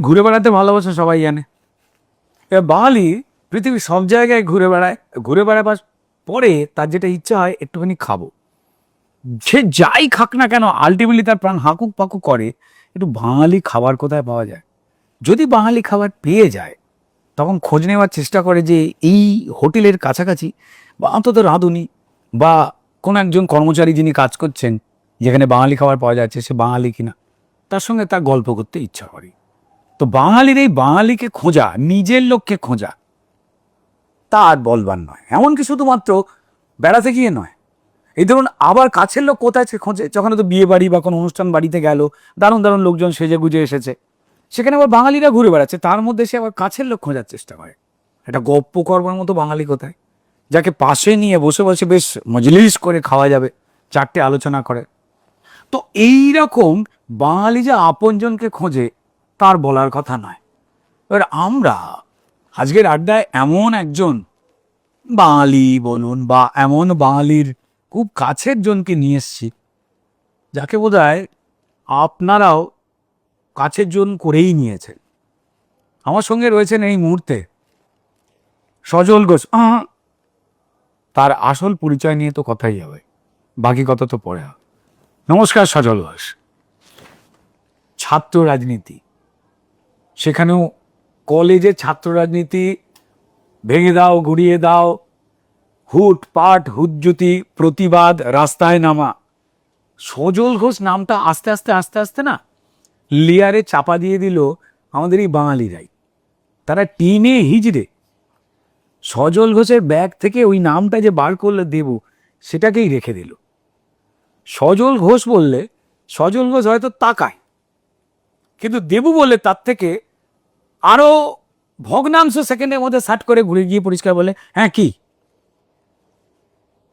ঘুরে বেড়াতে ভালোবাসে সবাই জানে। এবার বাঙালি পৃথিবীর সব জায়গায় ঘুরে বেড়ায়, ঘুরে বেড়াবার পরে তার যেটা ইচ্ছা হয় একটুখানি খাবো। সে যাই খাক না কেন আলটিমেটলি তার প্রাণ হাঁকুক পাকুক করে একটু বাঙালি খাবার কোথায় পাওয়া যায়। যদি বাঙালি খাবার পেয়ে যায় তখন খোঁজ নেওয়ার চেষ্টা করে যে এই হোটেলের কাছাকাছি বা অন্তত রাঁধুনি বা কোনো একজন কর্মচারী যিনি কাজ করছেন যেখানে বাঙালি খাবার পাওয়া যাচ্ছে সে বাঙালি কিনা, তার সঙ্গে তার গল্প করতে ইচ্ছা করে। তো বাঙালির এই বাঙালিকে খোঁজা, নিজের লোককে খোঁজা, তা আর বলবার নয়। এমনকি শুধুমাত্র বেড়াতে গিয়ে নয়, এই ধরুন আবার কাছের লোক কোথায় সে খোঁজে, যখন তো বিয়ে বাড়ি বা কোনো অনুষ্ঠান বাড়িতে গেল, দারুণ দারুণ লোকজন সেজে গুজে এসেছে, সেখানে আবার বাঙালিরা ঘুরে বেড়াচ্ছে, তার মধ্যে সে আবার কাছের লোক খোঁজার চেষ্টা করে। এটা গপ্প করবার মতো বাঙালি কোথায়, যাকে পাশে নিয়ে বসে বসে বেশ মজলিস করে খাওয়া যাবে, চারটে আলোচনা করে। তো এই রকম বাঙালি যে আপনজনকে খোঁজে তার বলার কথা নয়। এবার আমরা আজকের আড্ডায় এমন একজন বাঙালি বলুন বা এমন বাঙালির খুব কাছের জনকে নিয়ে এসছি যাকে বোধহয় আপনারাও কাছের জন করেই নিয়েছেন। আমার সঙ্গে রয়েছেন এই মুহূর্তে সজল ঘোষ। তার আসল পরিচয় নিয়ে তো কথাই হবে, বাকি কথা তো পরে হবে। নমস্কার সজল ঘোষ। ছাত্র রাজনীতি, সেখানেও কলেজে ছাত্র রাজনীতি ভেঙে দাও, গুড়িয়ে দাও, হুট পাট হুজ্জুতি, প্রতিবাদ, রাস্তায় নামা। সজল ঘোষ নামটা আস্তে আস্তে আস্তে আস্তে না লেয়ারে চাপা দিয়ে দিল আমাদের এই বাঙালিরাই। তারা টিনে হিজড়ে সজল ঘোষের ব্যাগ থেকে ওই নামটা যে বার করলে দেবু, সেটাকেই রেখে দিল। সজল ঘোষ বললে সজল ঘোষ হয়তো তাকায়, কিন্তু দেবু বললে তার থেকে আরো ভগ্নাংশ সেকেন্ডের মধ্যে সাট করে ঘুরে গিয়ে পরিষ্কার বলে হ্যাঁ কি।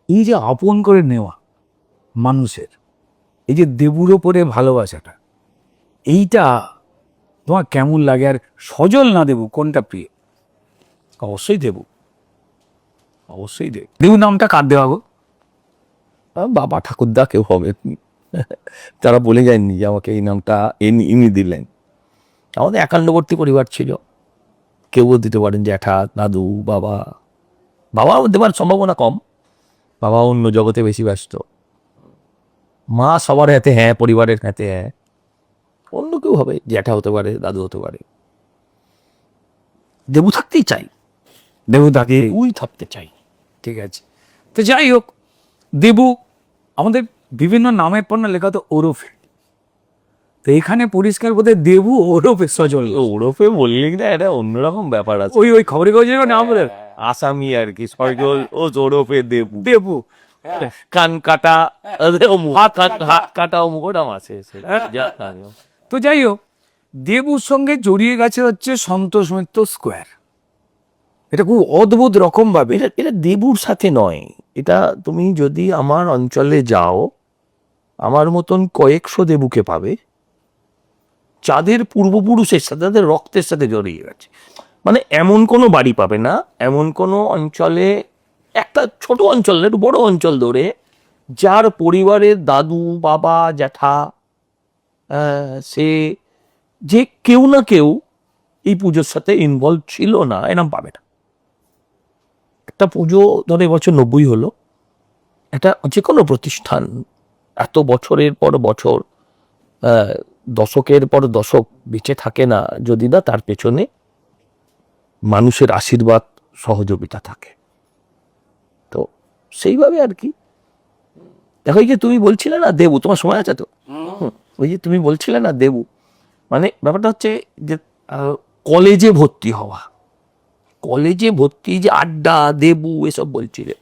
এই যে আপন করে নেওয়া মানুষের, এই যে দেবুর ওপরে ভালোবাসাটা, এইটা তোমার কেমন লাগে? আর সজল না দেবু কোনটা প্রিয়? অবশ্যই দেবু, অবশ্যই দেবু। দেবু নামটা কার দেওয়া গো? বাবা ঠাকুরদা কেউ হবে, তারা বলে যায়নি যে আমাকে এই নামটা ইনি দিলেন। আমাদের একান্নবর্তী পরিবার ছিল, কেউ দিতে পারেন জ্যাঠা, দাদু, বাবা। বাবা দেবার সম্ভাবনা কম, বাবা অন্য জগতে বেশি ব্যস্ত। মা সবার হাতে হ্যাঁ, পরিবারের হাতে হ্যাঁ। অন্য কেউ হবে, জ্যাঠা হতে পারে, দাদু হতে পারে। দেবু থাকতেই চাই, দেবু তাকে ওই থাকতে চাই। ঠিক আছে। তো যাই হোক, দেবু আমাদের বিভিন্ন নামের পর না লেখা তো ওরফে, তো এখানে পরিষ্কার বোধ হয় দেবু ওরফে সজল। ওরফে বললি না, এটা অন্যরকম ব্যাপার আছে। ওই ওই খবরে কাগজের নাম বলে আসামি আর কি, সজল ও ওরফে দেবু। দেবু কান কাটা, হাত কাটা অমুক নাম আছে। তো যাই হোক, দেবুর সঙ্গে জড়িয়ে গেছে হচ্ছে সন্তোষ মিত্র স্কোয়ার। এটা খুব অদ্ভুত রকম ভাবে। এটা দেবুর সাথে নয়, এটা তুমি যদি আমার অঞ্চলে যাও আমার মতন কয়েকশো দেবুকে পাবে যাদের পূর্বপুরুষের সাথে, তাদের রক্তের সাথে জড়িয়ে গেছে। মানে এমন কোনো বাড়ি পাবে না, এমন কোনো অঞ্চলে, একটা ছোট অঞ্চল না, একটু বড় অঞ্চল ধরে, যার পরিবারের দাদু, বাবা, জ্যাঠা, সে যে কেউ না কেউ এই পুজোর সাথে ইনভলভ ছিল না, এরম পাবে না। একটা পুজো ধরো এবছর 90 হলো, একটা যে কোনো প্রতিষ্ঠান এত বছরের পর বছর, দশকের পর দশক বেঁচে থাকে না যদি না তার পেছনে মানুষের আশীর্বাদ, সহযোগিতা থাকে। তো সেইভাবে আর কি। দেখো, এই যে তুমি বলছিলে না দেবু, তোমার সময় আছে তো, ওই যে তুমি বলছিলে না দেবু, মানে ব্যাপারটা হচ্ছে যে কলেজে ভর্তি হওয়া, কলেজে ভর্তি, যে আড্ডা, দেবু এসব বলছিলে।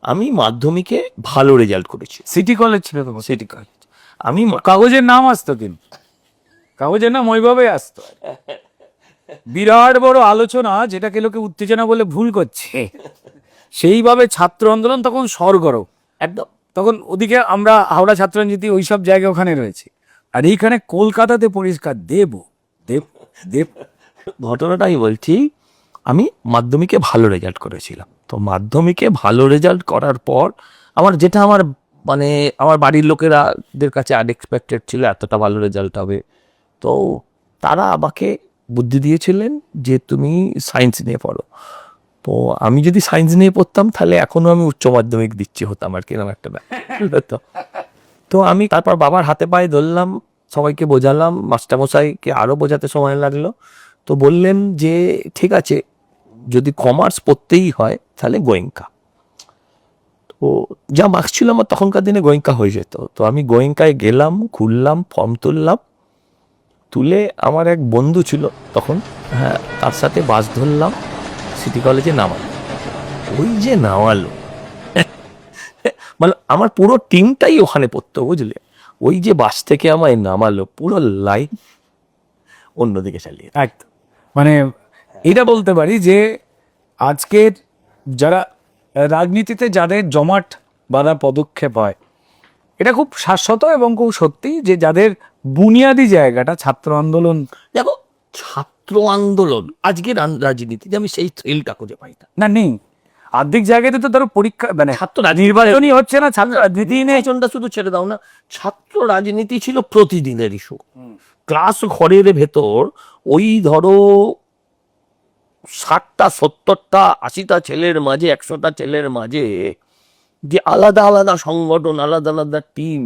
আমি মাধ্যমিকে ভালো রেজাল্ট করেছি, সিটি কলেজ ছিল তো, সিটি কলেজ। আমি কাগজের নাম আসতো, কিন্তু কাগজের নাম ওইভাবে আসতো। বিরাট বড় আলোচনা, যেটাকে লোকে উত্তেজনা বলে ভুল করছে, সেইভাবে ছাত্র আন্দোলন তখন সরগরম একদম। তখন ওদিকে আমরা হাওড়া ছাত্র রাজনীতি ওইসব জায়গা ওখানে রয়েছে, আর এইখানে কলকাতাতে পরিষ্কার দেব দেব দেব। ঘটনাটা আমি বলছি, আমি মাধ্যমিকে ভালো রেজাল্ট করেছিলাম। তো মাধ্যমিকে ভালো রেজাল্ট করার পর আমার যেটা আমার মানে আমার বাড়ির লোকেরাদের কাছে আনএক্সপেক্টেড ছিল, এতটা ভালো রেজাল্ট হবে। তো তারা আমাকে বুদ্ধি দিয়েছিলেন যে তুমি সায়েন্স নিয়ে পড়ো। তো আমি যদি সায়েন্স নিয়ে পড়তাম তাহলে এখনো আমি উচ্চ মাধ্যমিক দিচ্ছি হতাম আর কিরকম একটা ব্যাপার। তো আমি তারপর বাবার হাতে পায়ে ধরলাম, সবাইকে বোঝালাম, মাস্টারমশাইকে আরো বোঝাতে সময় লাগলো। তো বললেন যে ঠিক আছে, যদি কমার্স পড়তেই হয় তাহলে গোয়েঙ্কা। তো যা মার্কস ছিল আমার তখনকার দিনে গোয়েঙ্কা হয়ে যেত। তো আমি গোয়েঙ্কায় গেলাম, খুললাম, ফর্ম তুললাম, তুলে আমার এক বন্ধু ছিল তখন, হ্যাঁ, তার সাথে বাস ধরলাম, সিটি কলেজে নামালো। ওই যে নামালো, মানে আমার পুরো টিমটাই ওখানে পড়তো, বুঝলে? ওই যে বাস থেকে আমায় নামালো, পুরো লাইফ অন্যদিকে চালিয়ে। একদম, মানে এটা বলতে পারি যে আজকের যারা রাজনীতিতে যাদের জমাট বাঁধা পদক্ষেপ হয়, এটা খুব শাশ্বত এবং খুব সত্যি যে যাদের বুনিয়াদি জায়গাটা ছাত্র আন্দোলন। দেখো, ছাত্র আন্দোলন আজকের রাজনীতিতে আমি সেই থ্রিলটা খুঁজে পাই না। না, নেই। আর্ধেক জায়গাতে তো ধরো পরীক্ষা, মানে ছাত্র নির্বাচনই হচ্ছে না, ছাত্র রাজনীতি নেই। নির্বাচনটা শুধু ছেড়ে দাও না, ছাত্র রাজনীতি ছিল প্রতিদিনের ইস্যু। ক্লাস ঘরের ভেতর ওই ধরো 60টা 70টা 80টা ছেলের মাঝে, 100টা ছেলের মাঝে যে আলাদা আলাদা সংগঠন, আলাদা আলাদা টিম,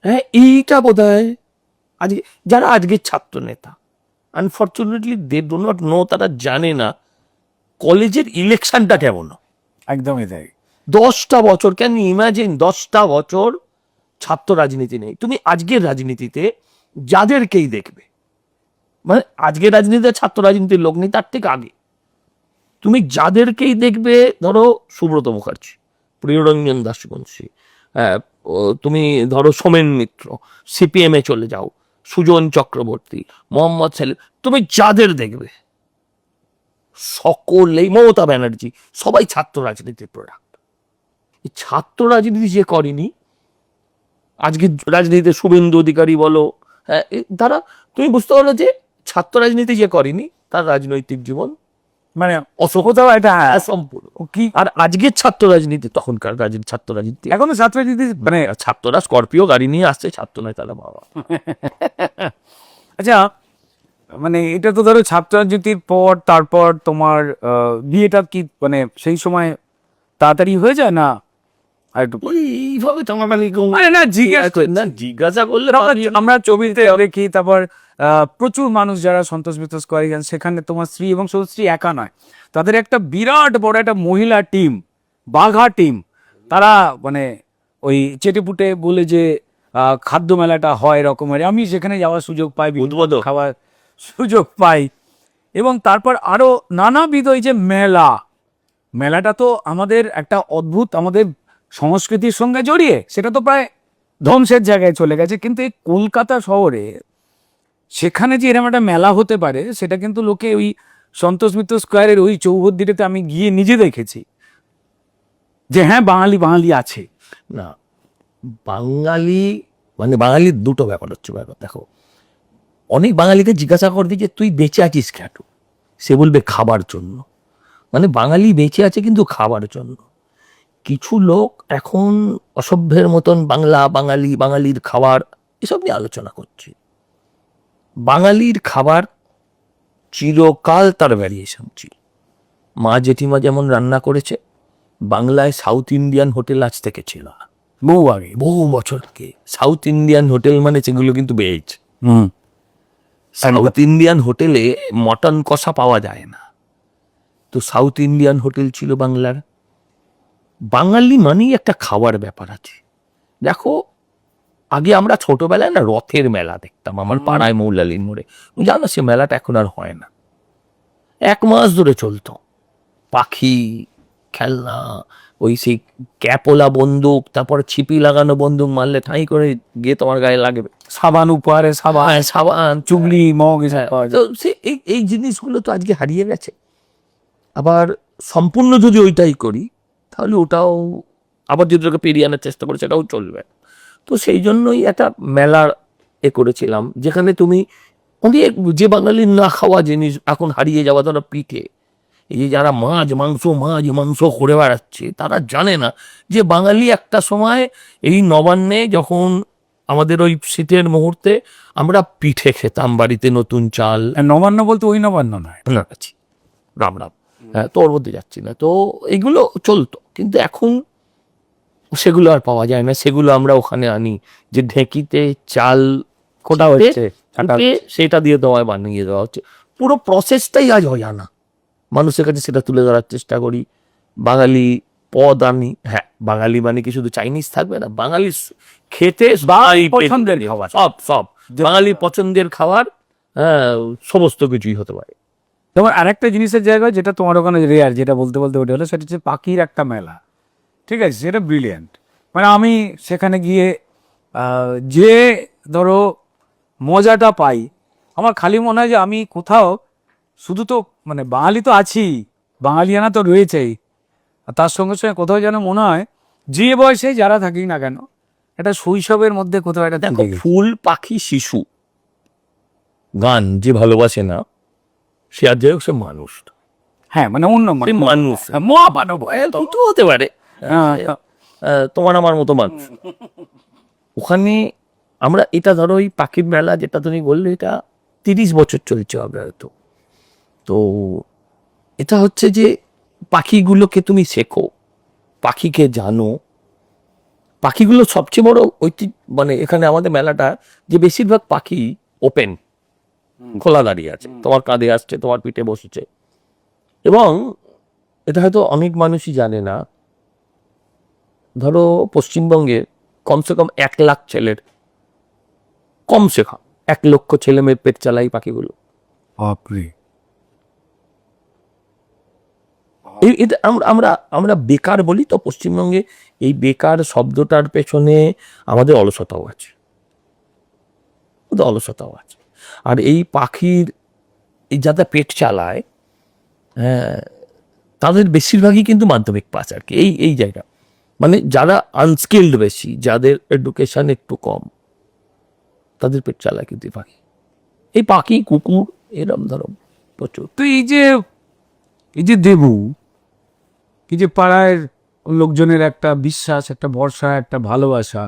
হ্যাঁ, এইটা বোধ হয় আজকে যারা আজকের ছাত্র নেতা, unfortunately they do not know, তারা জানে না কলেজের ইলেকশনটা কেমন। একদমই তাই। 10টা বছর, ক্যান ইমাজিন, 10টা বছর ছাত্র রাজনীতি নেই। তুমি আজকের রাজনীতিতে যাদেরকেই দেখবে, মানে আজকের রাজনীতিতে ছাত্র রাজনীতির লোক নেই, তার থেকে আগে তুমি যাদেরকেই দেখবে, ধরো সুব্রত মুখার্জি, প্রিয়রঞ্জন দাসবংশী, হ্যাঁ, তুমি ধরো সোমেন মিত্র, সিপিএম এ চলে যাও, সুজন চক্রবর্তী, মোহাম্মদ সেলিম, তুমি যাদের দেখবে সকলেই, মমতা ব্যানার্জি, সবাই ছাত্র রাজনীতির প্রোডাক্ট। এই ছাত্র রাজনীতি যে করেনি, আজকে রাজনীতিতে শুভেন্দু অধিকারী বলো, হ্যাঁ, তারা, তুমি বুঝতে পারো যে ছাত্র রাজনীতি যে করেনি তার রাজনৈতিক জীবন মানে অসভ্যতাও এটা সম্পূর্ণ। কি। আর আজকের ছাত্র রাজনীতি, তখনকার ছাত্র রাজনীতি, এখনো ছাত্র রাজনীতি, মানে ছাত্ররা স্করপিও গাড়ি নিয়ে আসছে, ছাত্র নয় তারা বাবা। আচ্ছা, মানে এটা তো ধরো ছাত্র রাজনীতির পর তারপর তোমার বিয়েটা কি মানে সেই সময় তাড়াতাড়ি হয়ে যায় না? আর একটু এইভাবে তোমার মানে আরে না, জিজ্ঞাসা করলে আমরা ছবিতে দেখি, তারপর প্রচুর মানুষ যারা সন্তোষ বিতোষ করে, সেখানে তোমার স্ত্রী এবং শুধু স্ত্রী একা নয়, তাদের একটা বিরাট বড় একটা মহিলা টিম, বাঘা টিম, তারা মানে ওই চেটেপুটে বলে যে খাদ্য মেলাটা হয় রকমের, আমি সেখানে যাওয়ার সুযোগ পাই, উদ্বোধন খাওয়ার সুযোগ পাই, এবং তারপর আরো নানাবিধ ওই যে মেলাটা তো আমাদের একটা অদ্ভুত, আমাদের সংস্কৃতির সঙ্গে জড়িয়ে, সেটা তো প্রায় ধ্বংসের জায়গায় চলে গেছে, কিন্তু এই কলকাতা শহরে সেখানে যে এরকম একটা মেলা হতে পারে, সেটা কিন্তু লোকে ওই সন্তোষ মিত্র স্কোয়ারের ওই চৌহদ্দিটাতে আমি গিয়ে নিজে দেখেছি যে হ্যাঁ, বাঙালি বাঙালি আছে। না, বাঙালি মানে বাঙালির দুটো ব্যাপার হচ্ছে। ব্যাপার দেখো, অনেক বাঙালিকে জিজ্ঞাসা করতে যে তুই বেঁচে আছিস কেন, সে বলবে খাবার জন্য। মানে বাঙালি বেঁচে আছে কিন্তু খাবার জন্য। কিছু লোক এখন অসভ্যের মতন বাংলা, বাঙালি, বাঙালির খাবার, এসব নিয়ে আলোচনা করছে। বাঙালির খাবার চিরকাল তার ভ্যারিয়েশন ছিল। মা জেঠিমা যেমন রান্না করেছে, বাংলায় সাউথ ইন্ডিয়ান হোটেল আজ থেকে ছিল না, বহু বছর আগে। সাউথ ইন্ডিয়ান হোটেল মানে সেগুলো কিন্তু ভেজ। সাউথ ইন্ডিয়ান হোটেলে মটন কষা পাওয়া যায় না, তো সাউথ ইন্ডিয়ান হোটেল ছিল বাংলার। বাঙালি মানেই একটা খাওয়ার ব্যাপার আছে। দেখো, আগে আমরা ছোটবেলায় না রথের মেলা দেখতাম আমার পাড়ায় মৌলালির মোড়ে, জানো সে মেলাটা এখন আর হয় না। 1 মাস ধরে চলতো, পাখি, খেলনা, ওই সেই ক্যাপোলা বন্দুক, তারপর ছিপি লাগানো বন্দুক, মারলে ঠাঁই করে গিয়ে তোমার গায়ে লাগবে, সাবান উপহারে সাবান, সাবান, চুগলি, মগ, তো সে এই জিনিসগুলো তো আজকে হারিয়ে গেছে। আবার সম্পূর্ণ যদি ওইটাই করি, তাহলে ওটাও আবার যদি ওটাকে পেরিয়ে আনার চেষ্টা করি, সেটাও চলবে। তো সেই জন্যই একটা মেলার করেছিলাম, যেখানে তুমি অনেক যে বাঙালির না খাওয়া জিনিস এখন হারিয়ে যাওয়া, ধরো পিঠে, এই যে যারা মাছ মাংস করে বেড়াচ্ছে, তারা জানে না যে বাঙালি একটা সময় এই নবান্নে যখন আমাদের ওই শীতের মুহূর্তে আমরা পিঠে খেতাম বাড়িতে, নতুন চাল। নবান্ন বলতে ওই নবান্ন নয়, না আছি, রাম রাম, হ্যাঁ, তো ওর মধ্যে যাচ্ছি না। তো এগুলো চলতো, কিন্তু এখন সেগুলো আর পাওয়া যায় না। সেগুলো আমরা ওখানে আনি, যে ঢেঁকিতে চাল কোটা চিপে, হচ্ছে, চিপে সেটা দিয়ে তোমায় বানিয়ে দেওয়া হচ্ছে। পুরো প্রসেসটাই আজ হয় জানা, মানুষের কাছে সেটা তুলে ধরার চেষ্টা করি। বাঙালি পদ আনি, হ্যাঁ, বাঙালি মানে কি শুধু চাইনিজ থাকবে না, বাঙালি খেতে পছন্দের খাবার। সব সব বাঙালি পছন্দের খাবার, হ্যাঁ, সমস্ত কিছুই হতে পারে। তোমার আরেকটা জিনিসের জায়গা যেটা তোমার ওখানে রেয়ার, যেটা বলতে বলতে ওটা হলো, সেটা হচ্ছে পাখির একটা মেলা। ঠিক আছে, সেটা ব্রিলিয়ান্ট। মানে আমি সেখানে গিয়ে যে ধরো মজাটা পাই, আমার খালি মনে হয় যে আমি কোথাও শুধু তো মানে বাঙালি তো আছি, বাঙালিয়ানা তো রয়েছেই, আর তার সঙ্গে সঙ্গে কোথাও যেন মনে হয় যে বয়সে যারা থাকি না কেন, একটা শৈশবের মধ্যে কোথাও একটা দেখো, থেকে গেছি। ফুল, পাখি, শিশু, গান যে ভালোবাসে না, সে আর যাই হোক, সে মানুষ, হ্যাঁ, মানে অন্য সে মানুষ, মহামানব তো হতে পারে, তোমার আমার মতো মানুষ। ওখানে আমরা এটা ধরো, ওই পাখির মেলা যেটা তুমি বললে, এটা 30 বছর চলছে হবে হয়তো। তো এটা হচ্ছে যে পাখিগুলোকে তুমি শেখো, পাখিকে জানো। পাখিগুলো সবচেয়ে বড় মানে এখানে আমাদের মেলাটা, যে বেশিরভাগ পাখি ওপেন, খোলা দাঁড়িয়ে আছে, তোমার কাঁধে আসছে, তোমার পিঠে বসেছে। এবং এটা হয়তো অনেক মানুষই জানে না, ধরো পশ্চিমবঙ্গে কমসে কম 1 লাখ ছেলের, কমসে কম 1 লক্ষ ছেলে মেয়ের পেট চালাই পাখিগুলো। বাপরে। এটা আমরা আমরা বেকার বলি তো পশ্চিমবঙ্গে, এই বেকার শব্দটার পেছনে আমাদের অলসতাও আছে, অলসতাও আছে। আর এই পাখির, এই যারা পেট চালায়, হ্যাঁ, তাদের বেশিরভাগই কিন্তু মাধ্যমিক পাস আর কি, এই জায়গা। মানে যারা আনস্কিল্ড বেশি, যাদের এডুকেশন একটু কম, তাদের পেট চালায় কিন্তু পাখি, এই পাখি, কুকুর, এরম ধরো প্রচুর। তো এই যে দেবু, এই যে পাড়ায় লোকজনের একটা বিশ্বাস, একটা ভরসা, একটা ভালোবাসা,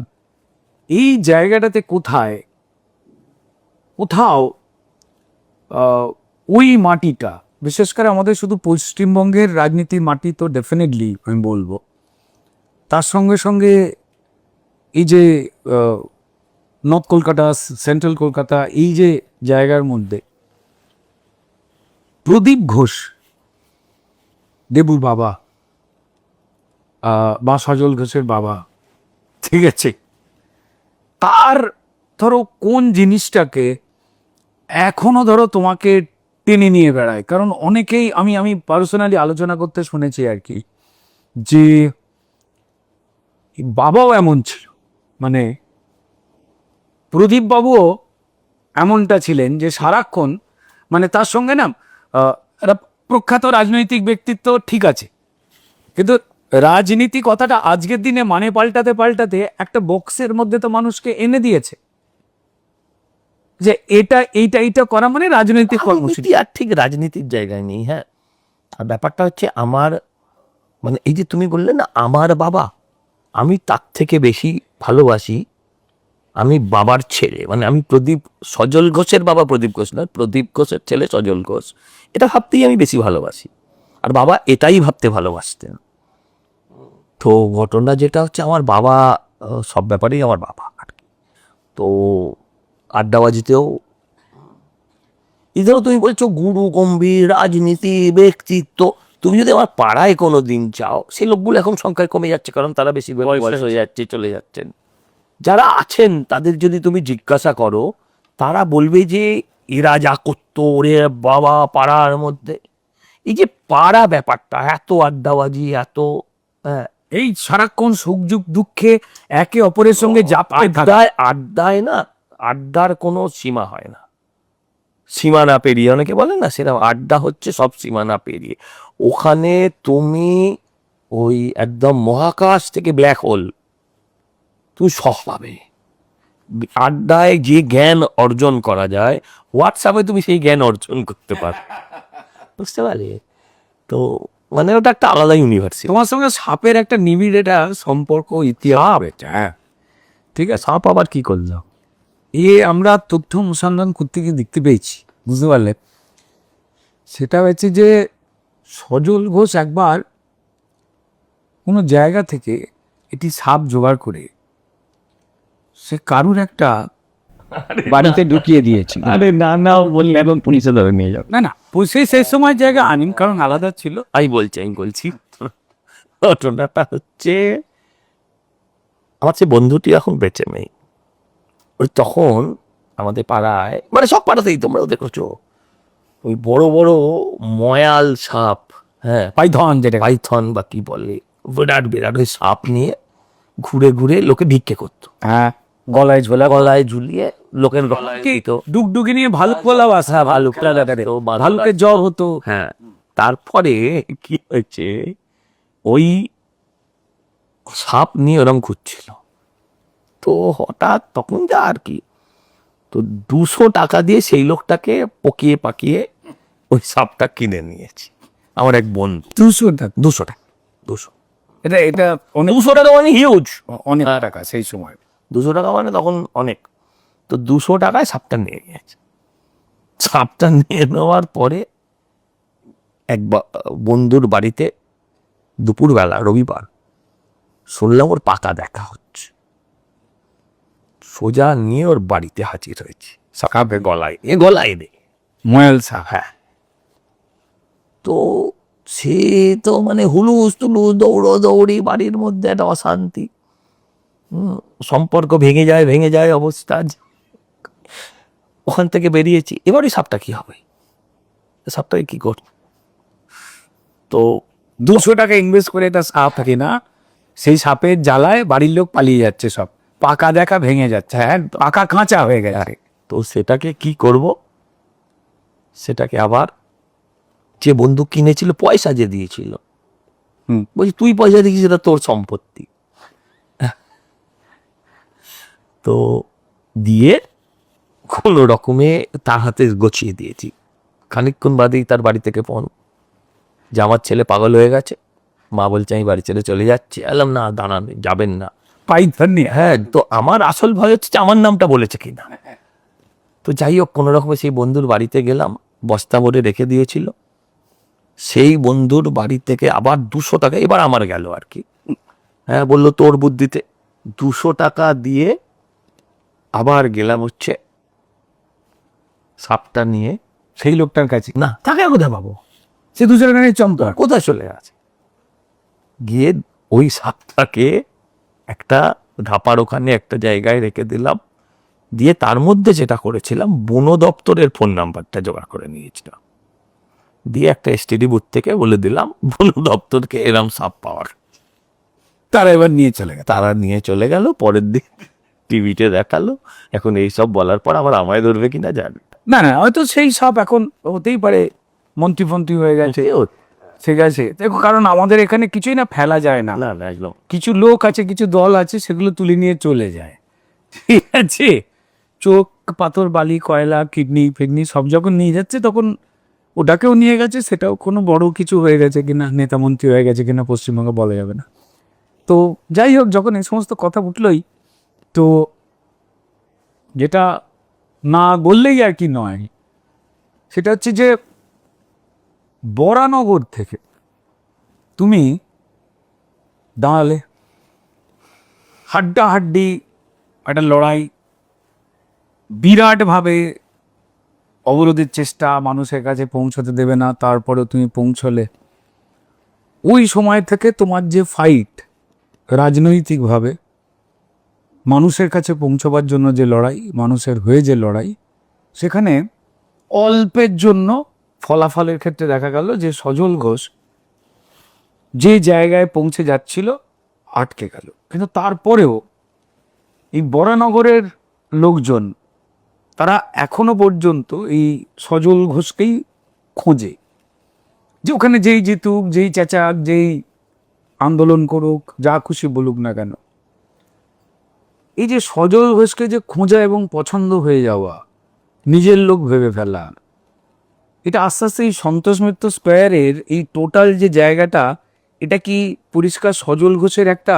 এই জায়গাটাতে কোথাও ওই মাটিটা, বিশেষ করে আমাদের শুধু পশ্চিমবঙ্গের রাজনীতির মাটি তো ডেফিনেটলি আমি বলবো, তার সঙ্গে সঙ্গে এই যে নর্থ কলকাতা, সেন্ট্রাল কলকাতা, এই যে জায়গার মধ্যে প্রদীপ ঘোষ, দেবুর বাবা, বা সজল ঘোষের বাবা, ঠিক আছে, তার ধরো কোন জিনিসটাকে এখনো ধরো তোমাকে টেনে নিয়ে বেড়ায়? কারণ অনেকেই, আমি পার্সোনালি আলোচনা করতে শুনেছি আর কি, যে বাবাও এমন ছিল, মানে প্রদীপ বাবুও এমনটা ছিলেন যে সারাক্ষণ, মানে তার সঙ্গে না একটা প্রখ্যাত রাজনৈতিক ব্যক্তিত্ব, ঠিক আছে, কিন্তু রাজনীতি কথাটা আজকের দিনে মানে পাল্টাতে পাল্টাতে একটা বক্সের মধ্যে তো মানুষকে এনে দিয়েছে, যে এইটা করা মানে রাজনৈতিক কর্মসূচি। আর ঠিক রাজনীতির জায়গায় নেই, হ্যাঁ। আর ব্যাপারটা হচ্ছে, আমার মানে এই যে তুমি বললে না আমার বাবা, আমি তার থেকে বেশি ভালোবাসি আমি বাবার ছেলে, মানে আমি সজল ঘোষের বাবা প্রদীপ ঘোষ নয়, প্রদীপ ঘোষের ছেলে সজল ঘোষ, এটা ভাবতেই আমি বেশি ভালোবাসি। আর বাবা এটাই ভাবতে ভালোবাসতেন। তো ঘটনা যেটা হচ্ছে, আমার বাবা সব ব্যাপারেই আমার বাবা আর কি। তো আড্ডাবাজিতেও, এই ধরো তুমি বলছো গুরু গম্ভীর রাজনীতি ব্যক্তিত্ব, তুমি যদি আমার পাড়ায় কোনো দিন যাও, সেই লোকগুলো এখন সংখ্যায় কমে যাচ্ছে, কারণ তারা বেশি বয়স হয়ে যাচ্ছে, চলে যাচ্ছেন। যারা আছেন তাদের যদি তুমি জিজ্ঞাসা করো, তারা বলবে যে এরা যা করতো ওরে বাবা, পাড়ার মধ্যে এই যে পাড়া ব্যাপারটা, এত আড্ডাবাজি, এত, হ্যাঁ, এই সারাক্ষণ সুখ দুঃখে একে অপরের সঙ্গে আড্ডায় না, আড্ডার কোনো সীমা হয় না, সীমানা পেরিয়ে, অনেকে বলে না সেরকম, আড্ডা হচ্ছে সব সীমানা পেরিয়ে। ওখানে তুমি ওই একদম মহাকাশ থেকে ব্ল্যাক হোল তুমি সব পাবে। আড্ডায় যে জ্ঞান অর্জন করা যায়, হোয়াটসঅ্যাপে তুমি সেই জ্ঞান অর্জন করতে পারো, বুঝতে পারলে? তো মানে ওটা একটা আলাদা ইউনিভার্সিটি। তোমার সঙ্গে সাপের একটা নিবিড় এটা সম্পর্ক, ইতিহাস, হ্যাঁ, ঠিক আছে, সাপ আবার কি করলো? আমরা তথ্য অনুসন্ধান করতে গিয়ে দেখতে পেয়েছি, বুঝতে পারলে? সেটা হচ্ছে যে সজল ঘোষ একবার কোনো জায়গা থেকে এটি সাপ জোগাড় করে সে কারুর একটা বাড়িতে ঢুকিয়ে দিয়েছিল। আরে না না, বললে এবং পুলিশে ধরে নিয়ে যাবে। না না, সেই সময় জায়গা আনিম, কারণ আলাদা ছিল। আমি বলছি ঘটনাটা হচ্ছে, আমার সে বন্ধুটি এখন বেঁচে নেই। ওই তখন আমাদের পাড়ায়, মানে সব পাড়াতেই তোমরাও দেখেছো, ওই বড় বড় ময়াল সাপ, হ্যাঁ পাইথন, যেটা পাইথন বা কি বলে, বিরাট বিরাট ওই সাপ নিয়ে ঘুরে ঘুরে লোকে ভিক্ষে করতো, হ্যাঁ, গলায় ঝোলা, গলায় ঝুলিয়ে লোকের গলায় দিত। ডুগডুগি নিয়ে ভালুক বলা বাসা, ভালুক ভালুকের জ্বর হতো। হ্যাঁ, তারপরে কি হয়েছে, ওই সাপ নিয়ে ওরম ঘুরছিল, তো হঠাৎ তখন যা আর কি, তো 200 টাকা দিয়ে সেই লোকটাকে পকিয়ে পাকিয়ে ওই সাপটা কিনে নিয়েছি আমার এক বন্ধু। 200 টাকা? 200 টাকা, 200, এটা অনেক, 200 টাকা মানে হিউজ, অনেক টাকা সেই সময়। 200 টাকা মানে তখন অনেক। তো 200 টাকায় সাপটা নিয়ে গেছে। সাপটা নিয়ে নেওয়ার পরে এক বন্ধুর বাড়িতে দুপুরবেলা রবিবার শুনলাম ওর পাকা দেখা হচ্ছে, সোজা নিয়ে ওর বাড়িতে হাজির হয়েছি, সাপে গলায় দে ময়াল সাপ। হ্যাঁ, তো সে তো মানে হুলুস তুলুস দৌড়ি, বাড়ির মধ্যে একটা অশান্তি, সম্পর্ক ভেঙে যায় অবস্থা। ওখান থেকে বেরিয়েছি, এবার ওই সাপটা কি হবে, সাপটাকে কি কর, তো 200 টাকা ইনভেস্ট করে একটা সাপ থাকে না, সেই সাপের জ্বালায় বাড়ির লোক পালিয়ে যাচ্ছে, সব পাকা দেখা ভেঙে যাচ্ছে, হ্যাঁ পাকা কাঁচা হয়ে গেছে। তো সেটাকে কি করব, সেটাকে আবার যে বন্ধু কিনেছিল পয়সা যে দিয়েছিল, বলছি তুই পয়সা দিয়েছিস, সেটা তোর সম্পত্তি। তো দিয়ে কোনো রকমে তার হাতে গছিয়ে দিয়েছি। খানিকক্ষণ বাদেই তার বাড়ি থেকে ফোন যে আমার ছেলে পাগল হয়ে গেছে, মা বলছে আমি বাড়ি ছেড়ে চলে যাচ্ছি। এলাম না, দাঁড়ান, যাবেন না। পাইথন নিয়ে? হ্যাঁ, তো আমার আসল ভয় হচ্ছে যে আমার নামটা বলেছে কিনা। তো যাই হোক, কোনো রকমে সেই বন্ধুর বাড়িতে গেলাম, বস্তা ভরে রেখে দিয়েছিল। সেই বন্ধুর বাড়ি থেকে আবার 200 টাকা, এবার আমার গেল আর কি। হ্যাঁ, বললো তোর বুদ্ধিতে। 200 টাকা দিয়ে আবার গেলাম হচ্ছে সাপটা নিয়ে সেই লোকটার কাছে। না, টাকা কোথায় পাবো, সে 200 টাকা নিয়ে চমৎকার। কোথায় চলে গেছে। গিয়ে ওই সাপটাকে একটা ধাপার ওখানে একটা জায়গায় রেখে দিলাম, দিয়ে তার মধ্যে যেটা করেছিলাম, বন দপ্তরের ফোন নাম্বারটা জোগাড় করে নিয়েছিলাম, দিয়ে একটা এসটিডি বুথ থেকে বলে দিলাম বন দপ্তরকে এরম সাপ পাওয়ার। তারা এবার নিয়ে চলে গেছে। তারা নিয়ে চলে গেল, পরের দিন টিভিতে দেখালো। এখন এইসব বলার পর আবার আমায় ধরবে কিনা জানি না না, হয়তো সেই সাপ এখন হতেই পারে মন্ত্রী হয়ে গেছে, ঠিক আছে। দেখো, কারণ আমাদের এখানে কিছুই না ফেলা যায় না, না না, একদম কিছু লোক আছে, কিছু দল আছে, সেগুলো তুলে নিয়ে চলে যায়, ঠিক আছে। চোখ, পাথর, বালি, কয়লা, কিডনি ফিডনি সব যখন নিয়ে যাচ্ছে, তখন ওটাকেও নিয়ে গেছে, সেটাও কোনো বড় কিছু হয়ে গেছে কিনা, নেতা মন্ত্রী হয়ে গেছে কিনা পশ্চিমবঙ্গে বলা যাবে না। তো যাই হোক, যখন এই সমস্ত কথা উঠলই, তো যেটা না বললেই আর কি নয়, সেটা হচ্ছে যে বরানগর থেকে তুমি দাঁড়ালে, হাড্ডাহাড্ডি একটা লড়াই, বিরাটভাবে অবরোধের চেষ্টা, মানুষের কাছে পৌঁছতে দেবে না, তারপরেও তুমি পৌঁছলে। ওই সময় থেকে তোমার যে ফাইট, রাজনৈতিকভাবে মানুষের কাছে পৌঁছবার জন্য যে লড়াই, মানুষের হয়ে যে লড়াই, সেখানে অল্পের জন্য ফলাফলের ক্ষেত্রে দেখা গেল যে সজল ঘোষ যে জায়গায় পৌঁছে যাচ্ছিল আটকে গেল। কিন্তু তারপরেও এই বরানগরের লোকজন, তারা এখনো পর্যন্ত এই সজল ঘোষকেই খোঁজে, যে ওখানে যেই জিতুক, যেই চেঁচাক, যেই আন্দোলন করুক, যা খুশি বলুক না কেন, এই যে সজল ঘোষকে যে খোঁজা এবং পছন্দ হয়ে যাওয়া, নিজের লোক ভেবে ফেলা, এটা আস্তে আস্তে এই সন্তোষ মিত্র স্কোয়ারের এই টোটাল যে জায়গাটা, এটা কি পরিষ্কার সজল ঘোষের একটা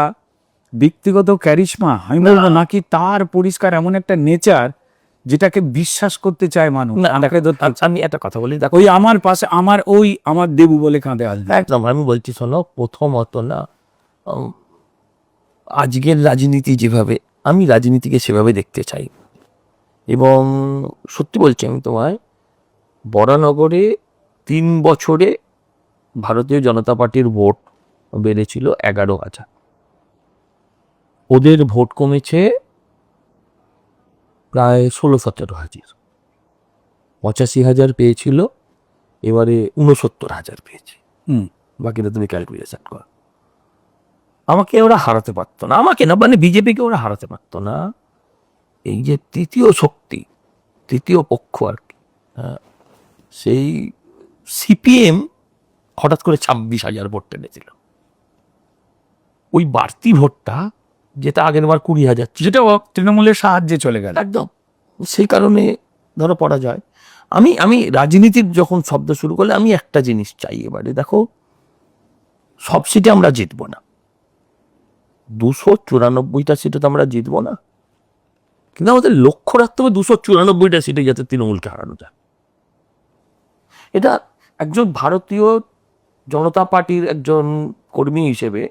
ব্যক্তিগত ক্যারিশমা আমি বলবো, নাকি তার পরিষ্কার এমন একটা নেচার যেটাকে বিশ্বাস করতে চায় মানুষ? না, তাকে ধরতে- আমি একটা কথা বলি, দেখো ওই আমার পাশে আমার দেবু বলে কাঁদে আসবে। একদম আমি বলছি শোনো, প্রথমত না, উম, আজকের রাজনীতি যেভাবে, আমি রাজনীতিকে সেভাবে দেখতে চাই। এবং সত্যি বলছি আমি তোমায়, বরানগরে 3 বছরে ভারতীয় জনতা পার্টির ভোট বেড়েছিল 11,000, ওদের ভোট কমেছে প্রায় 16-17,000। 85,000 পেয়েছিল, এবারে 69,000 পেয়েছে। হুম। বাকিটা তুমি ক্যালকুলেশন করো। আমাকে ওরা হারাতে পারতো না, আমাকে না, মানে বিজেপিকে ওরা হারাতে পারতো না। এই যে তৃতীয় শক্তি, তৃতীয় পক্ষ আর কি, সেই সিপিএম হঠাৎ করে 26,000 ভোট টেনেছিল। ওই বাড়তি ভোটটা, যেটা আগের বার 20,000 ছিল, যেটা তৃণমূলের সাহায্যে চলে গেল। একদম সেই কারণে ধরো পড়া যায়। আমি রাজনীতির যখন শব্দ শুরু করলে আমি একটা জিনিস চাই, এবারে দেখো, সব সিটে আমরা জিতবো না, 294টা সিটে তো আমরা জিতবো না, কিন্তু আমাদের লক্ষ্য রাখতে হবে 294টা সিটে যাতে তৃণমূলকে হারানো যায়। এটা একজন ভারতীয় জনতা পার্টির একজন কর্মী হিসেবে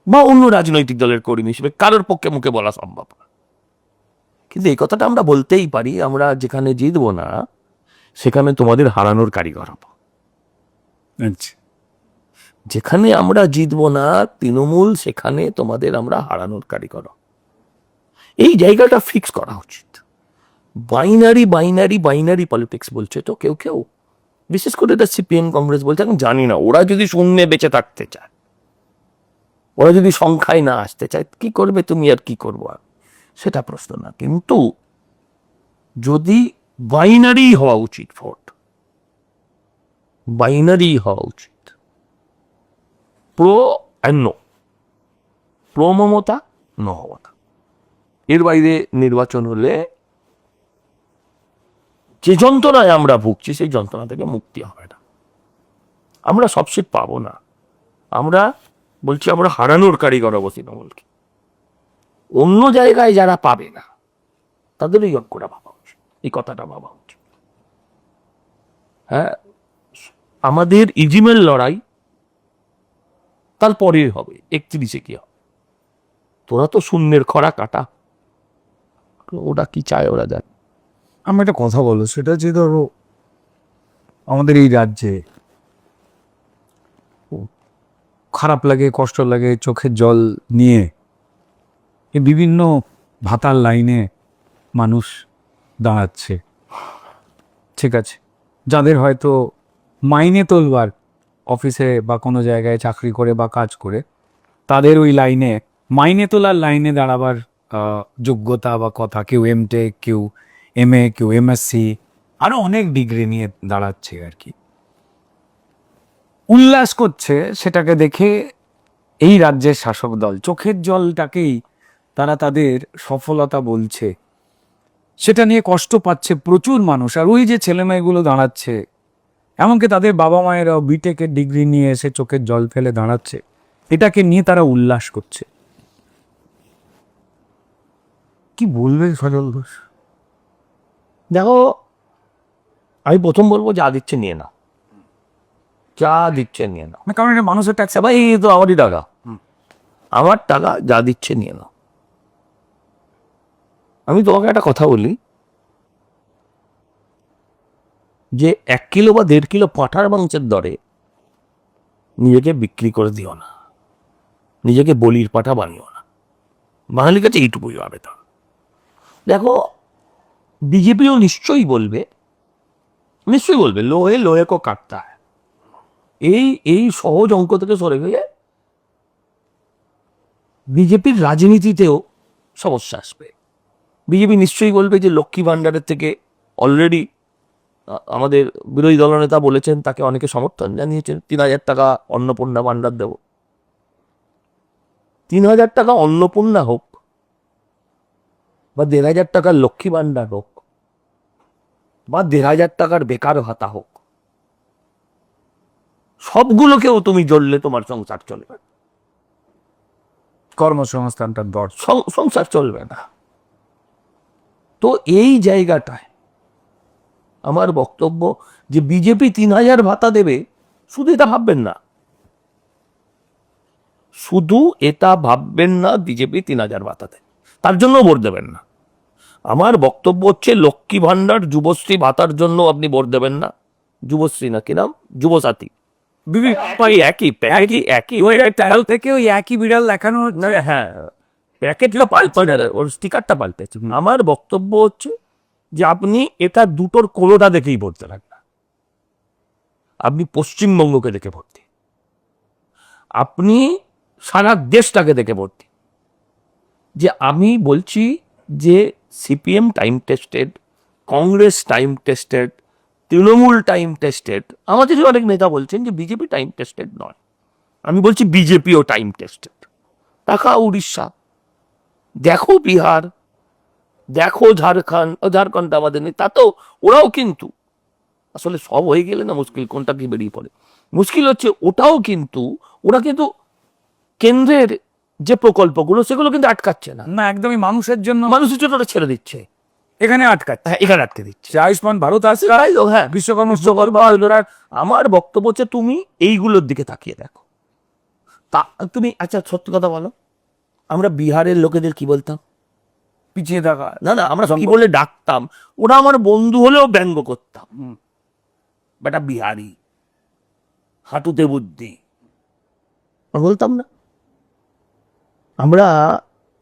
বা অন্য রাজনৈতিক দলের কর্মী হিসেবে কারোর পক্ষে মুখে বলা সম্ভব না, কিন্তু এই কথাটা আমরা বলতেই পারি, আমরা যেখানে জিতবো না সেখানে তোমাদের হারানোর কারিগর হবো। আচ্ছা, যেখানে আমরা জিতবো না তৃণমূল, সেখানে তোমাদের আমরা হারানোর কারিগর হবো। এই জায়গাটা ফিক্স করা উচিত। বাইনারি বাইনারি বাইনারি পলিটিক্স বলছে তো কেউ কেউ, বিশেষ করে এটা সিপিএম কংগ্রেস বলছে, আমি জানি না, ওরা যদি শূন্যে বেঁচে থাকতে চায়, ওরা যদি সংখ্যায় না আসতে চায়, কি করবে তুমি আর কি করবো আর, সেটা প্রশ্ন না, কিন্তু যদি বাইনারি হওয়া উচিত, ভোট বাইনারি হওয়া উচিত, pro and no, pro Mamata, no Mamata. এর বাইরে নির্বাচন হলে যে যন্ত্রণায় আমরা ভুগছি সেই যন্ত্রণা থেকে মুক্তি হবে না। আমরা সব সিট পাবো না, আমরা বলছি আমরা হারানোর কারিগর হবো তৃণমূলকে। অন্য জায়গায় যারা পাবে না তাদের এই অঙ্কটা ভাবা উচিত, এই কথাটা ভাবা উচিত। হ্যাঁ, আমাদের ইজিমেল লড়াই তারপরে হবে, 31-এ কি হবে, তোরা তো শূন্যের খরা কাটা, ওটা কি চায় ওরা জানে। আমি একটা কথা বলো, সেটা যে ধরো আমাদের এই রাজ্যে খারাপ লাগে, কষ্ট লাগে, চোখের জল নিয়ে এই বিভিন্ন ভাতার লাইনে মানুষ দাঁড়াচ্ছে, ঠিক আছে, যাদের হয়তো মাইনে তোলবার অফিসে বা কোনো জায়গায় চাকরি করে বা কাজ করে, তাদের ওই লাইনে, মাইনে তোলার লাইনে দাঁড়াবার যোগ্যতা বা কথা, কেউ এমটেক, কেউ এমএ, কেউ এমএসসি, আরো অনেক ডিগ্রি নিয়ে দাঁড়াচ্ছে আর কি, উল্লাস করছে সেটাকে দেখে এই রাজ্যের শাসক দল। চোখের জলটাকেই তারা তাদের সফলতা বলছে, সেটা নিয়ে কষ্ট পাচ্ছে প্রচুর মানুষ। আর ওই যে ছেলেমেয়েগুলো দাঁড়াচ্ছে, এমনকি তাদের বাবা মায়েরাও বিটেকের ডিগ্রি নিয়ে এসে চোখের জল ফেলে দাঁড়াচ্ছে, এটাকে নিয়ে তারা উল্লাস করছে। কি বলবে সজল ঘোষ? দেখো, আমি প্রথম বলবো যা দিচ্ছে নিয়ে নাও, যা দিচ্ছে নিয়ে নাও, কারণ এটা মানুষের ট্যাক্স। ভাই এই তো আমারই টাকা, আমার টাকা, যা দিচ্ছে নিয়ে নাও। আমি তোমাকে একটা কথা বলি, যে 1 কিলো বা 1.5 কিলো পাঁঠার মাংসের দরে নিজেকে বিক্রি করে দিও না, নিজেকে বলির পাঠা বানিও না। বাঙালির কাছে এইটুকুই হবে। তো দেখো, বিজেপিও নিশ্চয়ই বলবে, লোহে লোহে কো কাটতা হ্যায়, এই এই সহজ অঙ্ক থেকে সরে গিয়ে বিজেপির রাজনীতিতেও সমস্যা আসবে। বিজেপি নিশ্চয়ই বলবে যে লক্ষ্মী ভাণ্ডারের থেকে অলরেডি আমাদের বিরোধী দলনেতা বলেছেন, তাকে অনেকে সমর্থন জানিয়েছেন, 3,000 টাকা অন্নপূর্ণা ভাণ্ডার দেব। 3,000 টাকা অন্নপূর্ণা হোক বা 1,500 টাকার লক্ষ্মী ভাণ্ডার হোক বা 1,500 টাকার বেকার ভাতা হোক, সবগুলোকেও তুমি জ্বললে তোমার সংসার চলবে। কর্মসংস্থানটা দরকার। সংসার চলবে না। তো এই জায়গাটায় আমার বক্তব্য যে বিজেপি 3,000 ভাতা দেবে, শুধু এটা ভাববেন না, শুধু এটা ভাববেন না বিজেপি 3,000 ভাতা দেবে, তার জন্য ভোট দেবেন না। আমার বক্তব্য হচ্ছে লক্ষ্মী ভান্ডার, যুবশ্রী ভাতার জন্য আপনি ভোট দেবেন না। যুবশ্রী না, কি নাম, যুবসাথী, একই একই একই থেকে ওই একই বিড়াল দেখানো হচ্ছে। হ্যাঁ, প্যাকেটটা পাল্টানো, ওর স্টিকারটা পাল্টেছে। আমার বক্তব্য হচ্ছে যে আপনি এটা দুটোর কোনোটা দেখেই ভোট দেবেন না। আপনি পশ্চিমবঙ্গকে দেখে ভোট দিন, আপনি সারা দেশটাকে দেখে ভোট দিন। যে আমি বলছি যে CPM time tested, Congress time tested, Trinamool time tested, আমাদের অনেক নেতা বলছেন যে বিজেপি টাইম টেস্টেড নয়। আমি বলছি বিজেপিও টাইম টেস্টেড। তাকাও উড়িষ্যা, দেখো বিহার, দেখো ঝাড়খণ্ড আমাদের নেই, তাতেও ওরাও কিন্তু আসলে সব হয়ে গেলে না মুশকিল, কোনটা কি বেরিয়ে পড়ে। মুশকিল হচ্ছে ওটাও কিন্তু ওরা কিন্তু কেন্দ্রের যে প্রকল্পগুলো সেগুলো কিন্তু আটকাচ্ছে না, না, একদমই মানুষের জন্য, মানুষের জন্য ওরা ছেড়ে দিচ্ছে, এখানে আটকাচ্ছে। হ্যাঁ, এখানে আটকে দিচ্ছে। যে আয়ুষ্মান ভারত আছে, তাই তো, হ্যাঁ, বিশ্বকর্মা আমার বক্তব্য হচ্ছে তুমি এইগুলোর দিকে তাকিয়ে দেখো। তা তুমি আচ্ছা সত্যি কথা বলো, আমরা বিহারের লোকেদের কি বলতাম? পিছিয়ে থাকা। না, আমরা কি বলে ডাকতাম? ওরা আমার বন্ধু হলেও ব্যঙ্গ করতাম, বেটা বিহারি, হাঁটুতে বুদ্ধি, বলতাম না। আমরা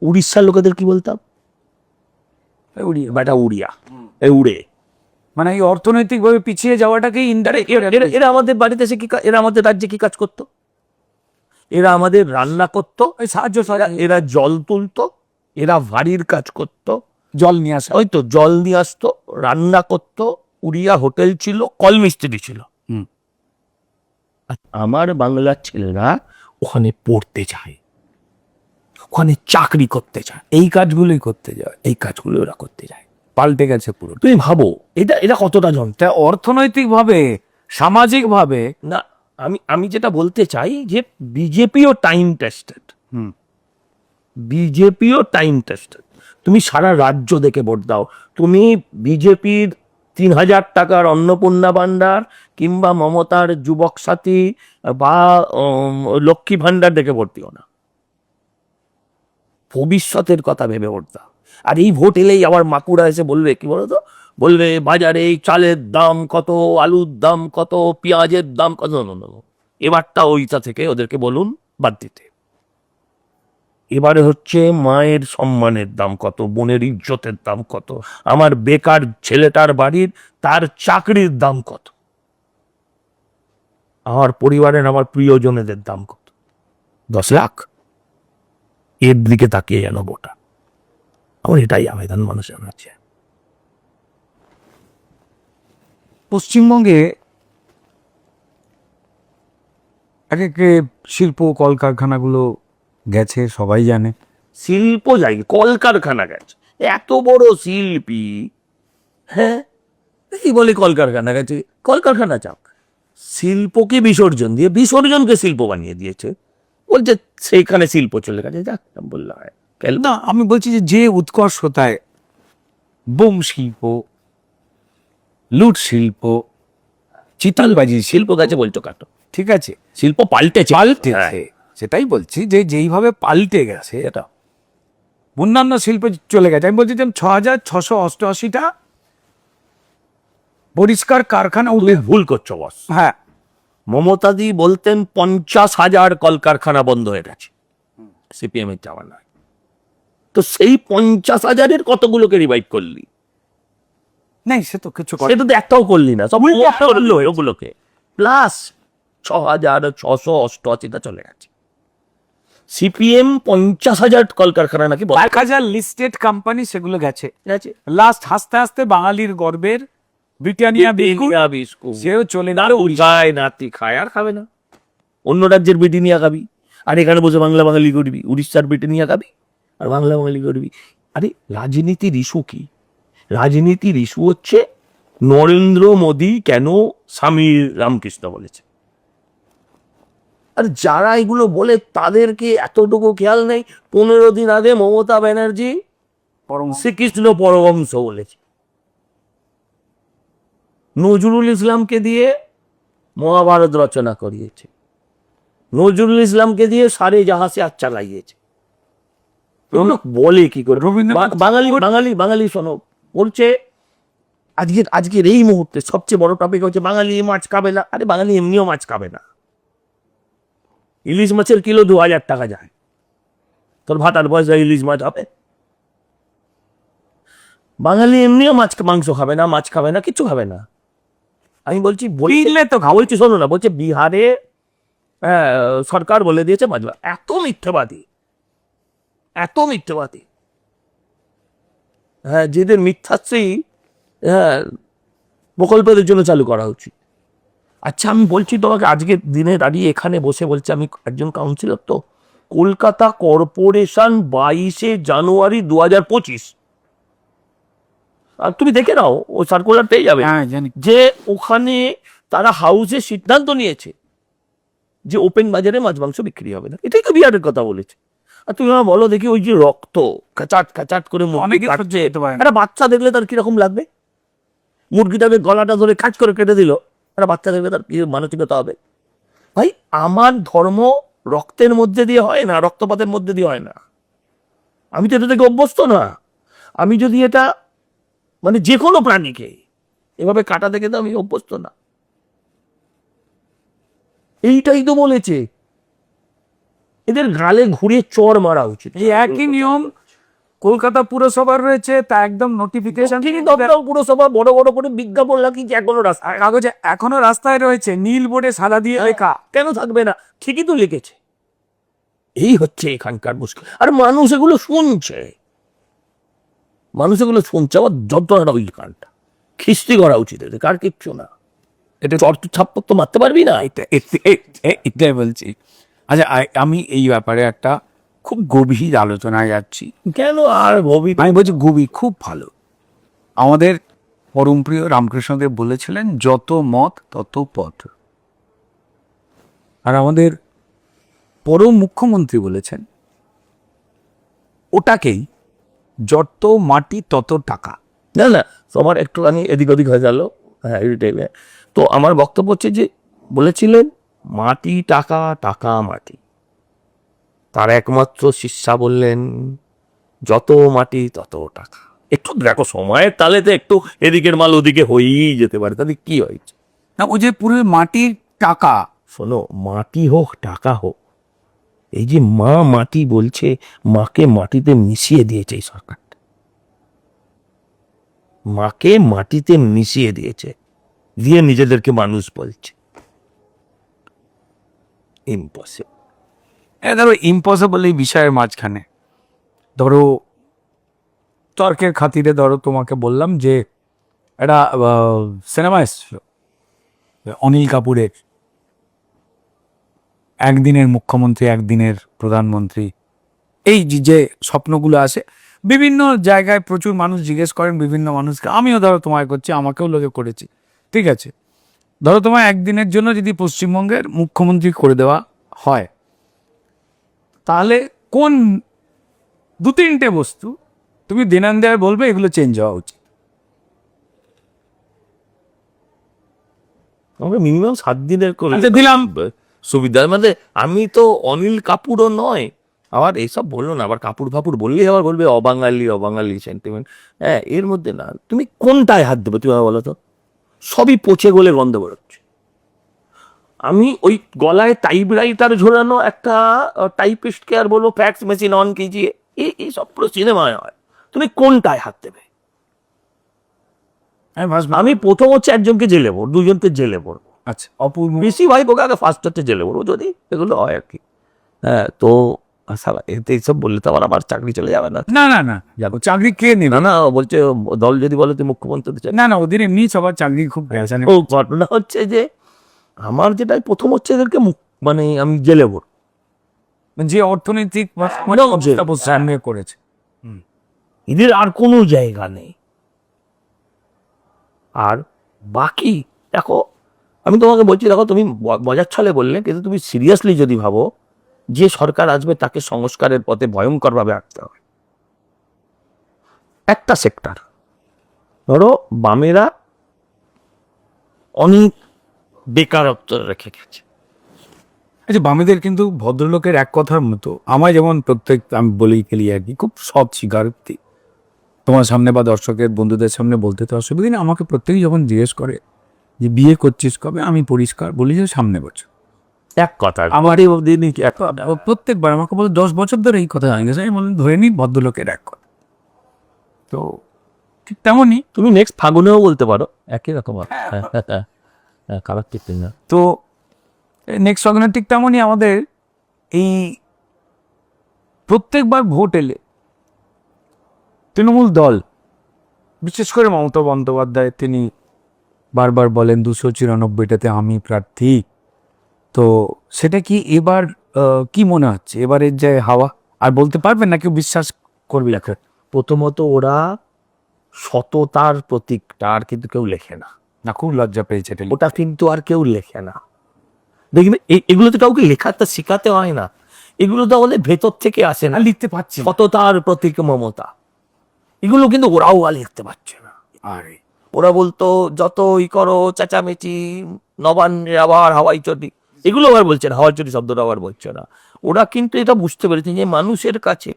উড়িষ্যার লোকেদের কি বলতাম? বেটা উড়িয়া, উড়ে। মানে এই অর্থনৈতিক ভাবে পিছিয়ে যাওয়াটাকেই এরা আমাদের বাড়িতে এসে এরা আমাদের রাজ্যে কি কাজ করতো? এরা আমাদের রান্না করতো, সাহায্য, এরা জল তুলতো, এরা ভারীর কাজ করতো, জল নিয়ে আসা, ওই তো জল নিয়ে আসতো, রান্না করতো। উড়িয়া হোটেল ছিল, কল মিস্ত্রি ছিল। আমার বাংলার ছেলেরা ওখানে পড়তে যায়, ওখানে চাকরি করতে চায়, এই কাজগুলোই করতে যায়, এই কাজগুলো ওরা করতে যায়। পাল্টে গেছে পুরো। তুমি ভাবো এটা এটা কতটা যন্ত্র। তা অর্থনৈতিক ভাবে, সামাজিক ভাবে না, আমি যেটা বলতে চাই যে বিজেপিও টাইম টেস্টেড, বিজেপিও টাইম টেস্টেড। তুমি সারা রাজ্য দেখে ভোট দাও, তুমি বিজেপির 3,000 টাকার অন্নপূর্ণা ভান্ডার কিংবা মমতার যুবক সাথী বা লক্ষ্মী ভান্ডার দেখে ভোট দিও না, ভবিষ্যতের কথা ভেবে ভোট দাও। আর এই ভোট এলেই আবার মাকুড়া এসে বলবে কি বলতো, বলবে বাজারে এই চালের দাম কত, আলুর দাম কত, পেঁয়াজের দাম কত। এবারটা ওইটা থেকে ওদেরকে বলুন বাদ দিতে। এবারে হচ্ছে মায়ের সম্মানের দাম কত, বোনের ইজ্জতের দাম কত, আমার বেকার ছেলেটার বাড়ির তার চাকরির দাম কত, আমার পরিবারের আমার প্রিয়জনেদের দাম কত, 10 লাখ। এর দিকে তাকিয়ে যেন ভোটা। আমার এটাই আবেদন মানুষের কাছে। পশ্চিমবঙ্গে এক এক শিল্প কলকারখানাগুলো গেছে, সবাই জানে। শিল্প যাই, কলকারখানা গেছে, এত বড় শিল্পী, হ্যাঁ, কি বলে কলকারখানা গেছে, কলকারখানা যাক, শিল্পকে বিসর্জন দিয়ে বিসর্জনকে শিল্প বানিয়ে দিয়েছে, বলছে সেইখানে শিল্প চলে গেছে। যাক, বললাম না, আমি বলছি যে উৎকর্ষতায় বোম শিল্প, লুট শিল্প, চিতালবাজি শিল্প গেছে বলতো কাটো, ঠিক আছে, শিল্প পাল্টেছে, পাল্টেছে, সেটাই বলছি যে যেইভাবে পাল্টে গেছে, এটা অন্যান্য শিল্পে চলে গেছে। আমি বলছি যে 6,688টা পরিষ্কার কারখানা তুমি ভুল করছো বস। হ্যাঁ, মমতাদি বলতেন 50,000 কলকারখানা বন্ধ হয়ে গেছে সিপিএম এর যাওয়া নয়। তো সেই 50,000-এর কতগুলোকে রিভাইভ করলি? নাই, সে তো কিছু সেটা তো একটাও করলি না, সব করলো ওগুলোকে, প্লাস 6,688টা চলে গেছে। সিপিএম 50,000 কলকারখানা নাকি 1,000 লিস্টেড কোম্পানি সেগুলো গেছে। লাস্ট হাসতে হাসতে বাঙালির গর্বের ব্রিটানিয়া বিস্কুট সেও চলে না, খায় নাতি খায় আর খাবে না। অন্য রাজ্যের ব্রিটানিয়া খাবি আর এখানে বসে বাংলা বাঙালি করবি, উড়িষ্যার ব্রিটানিয়া খাবি আর বাংলা বাঙালি করবি। আরে রাজনীতির ইস্যু কি? রাজনীতির ইস্যু হচ্ছে নরেন্দ্র মোদী কেন স্বামী রামকৃষ্ণ বলেছে। আর যারা এগুলো বলে তাদেরকে এতটুকু খেয়াল নেই। 15 দিন আগে মমতা ব্যানার্জি শ্রীকৃষ্ণ পরমহংস বলেছে, নজরুল ইসলামকে দিয়ে মহাভারত রচনা করিয়েছে, নজরুল ইসলামকে দিয়ে সারে জাহাজে হাত চালাইয়েছে। এগুলো বলে কি করে? রবীন্দ্রনাথ বাঙালি বাঙালি বাঙালি শোনো, বলছে আজকের এই মুহূর্তে সবচেয়ে বড় টপিক হচ্ছে বাঙালি মাছ খাবে না। আরে বাঙালি এমনিও মাছ খাবে না। ইলিশ মাছের কিলো 2000 টাকা যায়, তোর ভাতার পয়সা ইলিশ মাছ হবে? বাঙালি এমনিও মাংস খাবে না, মাছ খাবে না, কিছু খাবে না। আমি বলছি কিনলে তো খাও। বলছি শোনো না, বলছে বিহারে সরকার বলে দিয়েছে মাছ। এত মিথ্যাবাদী, এত মিথ্যাবাদী। হ্যাঁ, যেদের মিথ্যাশ্রী প্রকল্পের জন্য চালু করা উচিত। আচ্ছা, আমি বলছি তোমাকে আজকের দিনে দাঁড়িয়ে এখানে বসে বলছি, আমি একজন কাউন্সিলর, তো কলকাতা কর্পোরেশন 22 জানুয়ারি 2025, আর তুমি দেখে নাও, ও সার্কুলার পেয়ে যাবে, হ্যাঁ জানি। যে ওখানে তারা হাউসে সিদ্ধান্ত নিয়েছে যে ওপেন বাজারে মাছ মাংস বিক্রি হবে না। এটাই তো বিহারের কথা বলেছে। আর তুমি আমার বলো দেখি, ওই যে রক্ত কাচাট কাচাট করে অনেকে মুরগি সহ্য করতে পারে না। একটা বাচ্চা দেখলে তার কিরকম লাগবে? মুরগিটাকে গলাটা ধরে কাজ করে কেটে দিল, একটা বাচ্চা দেখলে তার কি মানসিকতা হবে? ভাই, আমার ধর্ম রক্তের মধ্যে দিয়ে হয় না, রক্তপাতের মধ্যে দিয়ে হয় না। আমি তো এটা থেকে অভ্যস্ত না। আমি যদি এটা মানে যে কোনো প্রাণীকে এভাবে কাটা থেকে তো আমি অভ্যস্ত না। এইটাই তো বলেছে, এদের গালে ঘুরে চড় মারা উচিত। এই একই নিয়ম কলকাতা পুরসভার রয়েছে, তা একদম নোটিফিকেশন পুরসভা বড় বড় করে বিজ্ঞাপন লাগিয়েছে এখনো রাস্তা কাগজে এখনো রাস্তায় রয়েছে, নীল বোর্ডে সাদা দিয়ে লেখা। কেন থাকবে না? ঠিকই তো লিখেছে। এই হচ্ছে এখানকার মুশকিল। আর মানুষ এগুলো শুনছে, মানুষ এগুলো শুনছে। আবার যন্ত্রণাটা ওই গানটা খিস্তি করা উচিত এদের, কার কিচ্ছু না। এটা চর্চ ছাপ্পর তো মারতে পারবি না। এটাই বলছি। আচ্ছা, আমি এই ব্যাপারে একটা খুব গভীর আলোচনায় যাচ্ছি। কেন আর ভবি? আমি বলছি গভীর, খুব ভালো। আমাদের পরমপ্রিয় রামকৃষ্ণদেব বলেছিলেন, যত মত তত পথ। আর আমাদের পরম মুখ্যমন্ত্রী বলেছেন ওটাকেই, যত মাটি তত টাকা। না না, তোমার একটুখানি এদিক ওদিক হয়ে গেল। হ্যাঁ, এই টাইপে। তো আমার বক্তব্য হচ্ছে যে বলেছিলেন মাটি টাকা, টাকা মাটি। তার একমাত্র শিষ্যা বললেন যত মাটি তত টাকা। একটু দেখো, সময়ের তালেতে একটু এদিকের মাল ওদিকে হয়েই যেতে পারে, তাহলে কি হয়েছে? না, ওই যে পুরো মাটির টাকা। শোনো, মাটি হোক টাকা হোক, এই যে মা মাটি বলছে, মাকে মাটিতে মিশিয়ে দিয়েছে এই সরকার, মাকে মাটিতে মিশিয়ে দিয়েছে, দিয়ে নিজেদেরকে মানুষ বলছে। ইম্পসিবল। ধরো ইম্পসিবল এই বিষয়ের মাঝখানে, ধরো তর্কের খাতিরে, ধরো তোমাকে বললাম যে একটা সিনেমা এসেছিল অনিল কাপুরের, একদিনের মুখ্যমন্ত্রী একদিনের প্রধানমন্ত্রী। এই যে স্বপ্নগুলো আসে বিভিন্ন জায়গায়, প্রচুর মানুষ জিজ্ঞেস করেন বিভিন্ন মানুষকে। আমিও ধরো তোমায় করছি, আমাকেও লোকে করেছি। ঠিক আছে, ধরো তোমায় একদিনের জন্য যদি পশ্চিমবঙ্গের মুখ্যমন্ত্রী করে দেওয়া হয়, তাহলে কোন 2-3টে বস্তু তুমি দিনান্দায় বলবে এগুলো চেঞ্জ হওয়া উচিত? আমাকে মিনিমাম 7 দিনের করে আচ্ছা, দিলাম। সুবিধা। মানে আমি তো অনিল কাপুরও নয়, আবার এইসব বললো না, আবার কাপুর ফাপুর বললেই আবার বলবে অবাঙালি অবাঙালি সেন্টিমেন্ট। হ্যাঁ, এর মধ্যে না, তুমি কোনটায় হাত দেবে? তুমি বলো তো, সবই পচে গলে গন্ধ বেরোচ্ছে। আমি ওই গলায় টাইপরাইটার ঝোলানো একটা টাইপিস্টকে আর বলবো ফ্যাক্স মেশিন অন কিজিয়ে, এই সব পুরো সিনেমায় হয়। তুমি কোনটায় হাত দেবে? আমি প্রথম হচ্ছে একজনকে জেলে পড়ব, দুজনকে জেলে পড়বো। আচ্ছা, অপূর্ব বেশি ভাই বোকে আগে ফার্স্ট হচ্ছে জেলে পড়বো, যদি এগুলো হয় আর কি। হ্যাঁ, তো এতে এইসব বললে তো আমার চাকরি চলে যাবে না। না না না, যাবো চাকরি কে নেবে? না না, বলছে দল যদি বলে তুই মুখ্যমন্ত্রী হতে চাই। না না, ওদের এমনি সবার চাকরি খুব পেরেশানি। ও ঘটনা হচ্ছে যে আমার যেটাই প্রথম হচ্ছে এদেরকে মানে আমি জেলে পড়ব। যে অর্থনৈতিক সামনে করেছে, এদের আর কোনো জায়গা নেই। আর বাকি দেখো, আমি তোমাকে বলছি, দেখো তুমি মজার ছলে বললে, কিন্তু তুমি সিরিয়াসলি যদি ভাবো, যে সরকার আসবে তাকে সংস্কারের পথে ভয়ঙ্করভাবে আঁকতে হবে। একটা সেক্টর ধরো, বামেরা অনেক বেকারত্ব রেখে গেছে। আচ্ছা, বামেদের কিন্তু ভদ্রলোকের এক কথার মতো, আমায় যেমন প্রত্যেক, আমি বলেই খেলি আর কি, খুব সৎ স্বীকারোক্তি তোমার সামনে বা দর্শকের বন্ধুদের সামনে বলতে তো অসুবিধা নেই। আমাকে প্রত্যেকেই যখন জিজ্ঞেস করে যে বিয়ে করছিস কবে, আমি পরিষ্কার বলি যে সামনে বছর। এক কথা আমার প্রত্যেকবার আমাকে বলে 10 বছর ধরে এই কথা জানি গেছে, আমি বলি ধরে নিই ভদ্রলোকের এক কথা। তো ঠিক তেমনই তুমি নেক্সট ফাগুনেও বলতে পারো, একই রকম খারাপ কিছু না। তো নেক্সট অর্গানের ঠিক তেমনই আমাদের এই প্রত্যেকবার ভোট এলে তৃণমূল দল, বিশেষ করে মমতা বন্দ্যোপাধ্যায়, তিনি বারবার বলেন 294টাতে আমি প্রার্থী। তো সেটা কি এবার কি মনে হচ্ছে এবারের যে হাওয়া, আর বলতে পারবেন না, কেউ বিশ্বাস করবে এখন? প্রথমত ওরা সততার প্রতীকটা আর কিন্তু কেউ লেখে না, না, খুব লজ্জা পেয়েছে এটা। ওটা কিন্তু আর কেউ লেখে না। দেখবে এগুলো তো কাউকে লেখাটা শেখাতে হয় না, এগুলো তো আমাদের ভেতর থেকে আসে না। লিখতে পারছি না। সততার প্রতীক মমতা, এগুলো কিন্তু ওরাও আর লিখতে পারছে না। আরে ওরা বলতো যতই করো চেঁচামেচি, নবান্নে আবার হাওয়াই চটি, এগুলো আবার বলছে না, হাওয়াই চটি শব্দটা আবার বলছে না। ওরা কিন্তু এটা বুঝতে পেরেছে যে মানুষের কাছে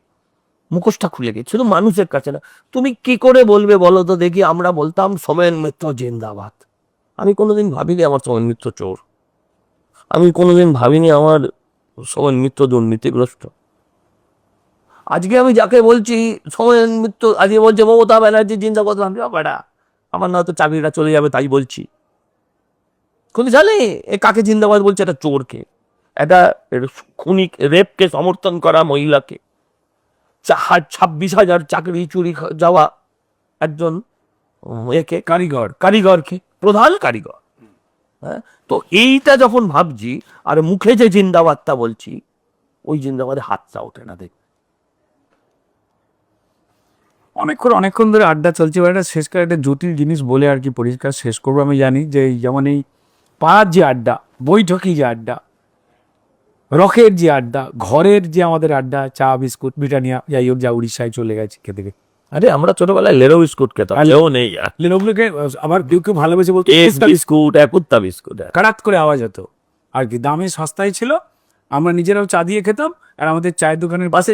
মুখোশটা খুলে গেছে, শুধু মানুষের কাছে না। তুমি কি করে বলবে বলো তো দেখি? আমরা বলতাম সোমেন মিত্র জিন্দাবাদ। আমি কোনোদিন ভাবিনি আমার সোমেন মিত্র চোর, আমি কোনোদিন ভাবিনি আমার সোমেন মিত্র দুর্নীতিগ্রস্ত। আজকে আমি যাকে বলছি সোমেন মিত্র, আজকে বলছে মমতা ব্যানার্জি জিন্দাবাদ, আমি বেটা আমার না তো চাকরিটা চলে যাবে তাই বলছি। কোন জানে এ কাকে জিন্দাবাদ বলছে? এটা চোরকে, এটা খুনি, রেপকে সমর্থন করা মহিলাকে, 26,000 চাকরি চুরি যাওয়া একজন একে কারিগরকে, প্রধান কারিগর। হ্যাঁ, তো এইটা যখন ভাবছি আর মুখে যে জিন্দাবাদটা বলছি, ওই জিন্দাবাদে হাতটা ওঠে না। দেখ, অনেকক্ষণ ধরে আড্ডা চলছে, এবার একটা শেষ করে একটা জটিল জিনিস বলে আর কি পরিষ্কার শেষ করবো। আমি জানি যে যেমন এই পাড়ার যে আড্ডা, বৈঠকি যে আড্ডা, রকের যে আড্ডা, ঘরের যে আমাদের আড্ডা, চা বিস্কুট ব্রিটানিয়া, যাই হোক, যা উড়িষ্যায় চলে গেছে খেতে খেতে। আরে আমরা ছোটবেলায় লেরো বিস্কুট খেতাম, লেও নেই আর। ওগুলোকে আবার কেউ কেউ ভালোবেসে বলতো বিস্কুট, কুত্তা বিস্কুট, কারাত করে আওয়াজ হতো আর কি, দামে সস্তায় ছিল। আমরা নিজেরাও চা দিয়ে খেতাম, আর আমাদের চায়ের দোকানের পাশে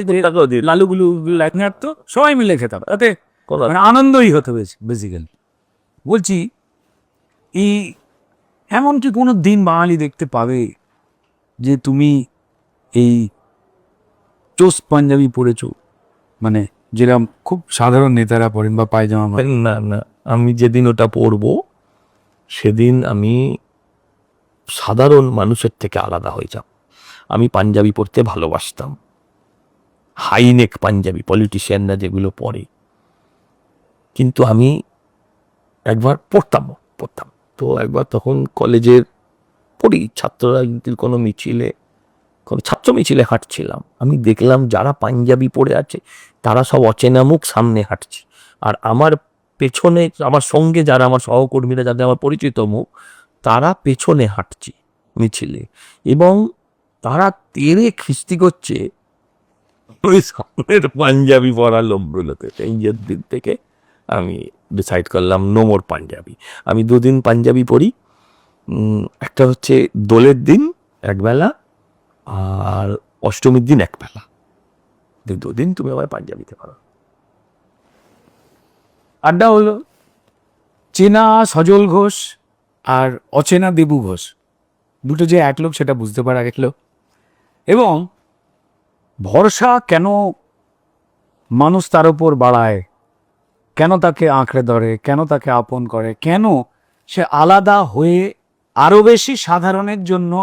লালুগুলো লাইন হাঁটতো, সবাই মিলে খেতাম, তাতে মানে আনন্দই হতো বেশি বেসিক্যালি। বলছি, এই এমন কি কোনো দিন বাঙালি দেখতে পাবে যে তুমি এই চোস পাঞ্জাবি পরেছো, মানে যেরকম খুব সাধারণ নেতারা পরেন, বা পায়জামা? না না, আমি যেদিন ওটা পরবো সেদিন আমি সাধারণ মানুষের থেকে আলাদা হয়ে যাব। আমি পাঞ্জাবি পরতে ভালোবাসতাম, হাইনেক পাঞ্জাবি পলিটিশিয়ানরা যেগুলো পরে, কিন্তু আমি একবার পড়তাম। তো একবার তখন কলেজের পড়ি, ছাত্ররা কোনো মিছিলে, কোনো ছাত্র মিছিলে হাঁটছিলাম, আমি দেখলাম যারা পাঞ্জাবি পরে আছে তারা সব অচেনা মুখ সামনে হাঁটছে, আর আমার পেছনে, আমার সঙ্গে যারা আমার সহকর্মীরা, যাদের আমার পরিচিত মুখ, তারা পেছনে হাঁটছে মিছিলে, এবং তারা তেরে খিস্তি করছে ওই সামনের পাঞ্জাবি পরা লোকগুলোকে। এই দিন থেকে আমি ডিসাইড করলাম নো মোর পাঞ্জাবি। আমি 2 দিন পাঞ্জাবি পরি, একটা হচ্ছে দোলের দিন একবেলা, আর অষ্টমীর দিন একবেলা। 2 দিন তুমি আমায় পাঞ্জাবিতে পারো। আড্ডা হলো চেনা সজল ঘোষ আর অচেনা দেবু ঘোষ, দুটো যে এক লোক সেটা বুঝতে পারা গেল। এবং ভরসা কেন মানুষ তার উপর বাড়ায়, কেন তাকে আঁকড়ে ধরে, কেন তাকে আপন করে, কেন সে আলাদা হয়ে আরো বেশি সাধারণের জন্য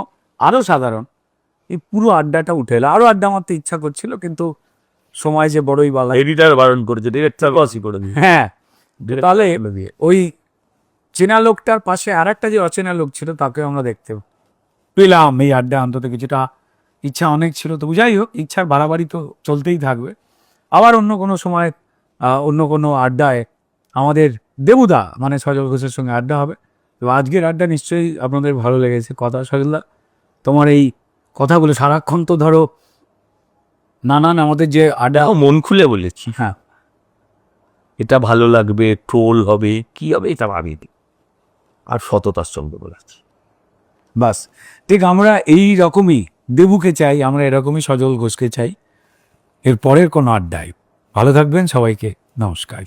আরো সাধারণ, এই পুরো আড্ডাটা উঠে এলো। আরো আড্ডা মারতে ইচ্ছা করছিল, কিন্তু সময় যে বড়ই বালা। এডিটার বারণ করেছে, ডিরেক্টর কসই করে দিই। হ্যাঁ, তাহলে ওই চেনা লোকটার পাশে আর একটা যে অচেনা লোক ছিল, তাকে আমরা দেখতে পেলাম এই আড্ডা। অন্তত কিছুটা ইচ্ছা অনেক ছিল, তবু যাই হোক, ইচ্ছার বাড়াবাড়ি তো চলতেই থাকবে। আবার অন্য কোনো সময় অন্য কোনো আড্ডায় আমাদের দেবুদা মানে সজল ঘোষের সঙ্গে আড্ডা হবে। তো আজকের আড্ডা নিশ্চয়ই আপনাদের ভালো লেগেছে। কথা সজলদা, তোমার এই কথাগুলো সারাক্ষণ তো ধরো নানান আমাদের যে আড্ডা, দেখো মন খুলে বলেছি, হ্যাঁ এটা ভালো লাগবে, ট্রোল হবে, কি হবে এটা ভাবিনি, আর সততার সঙ্গে বলেছি। বাস ঠিক আমরা এই রকমই দেবুকে চাই, আমরা এরকমই সজল ঘোষকে চাই এর পরের কোনো আড্ডায়। ভালো থাকবেন, সবাইকে নমস্কার।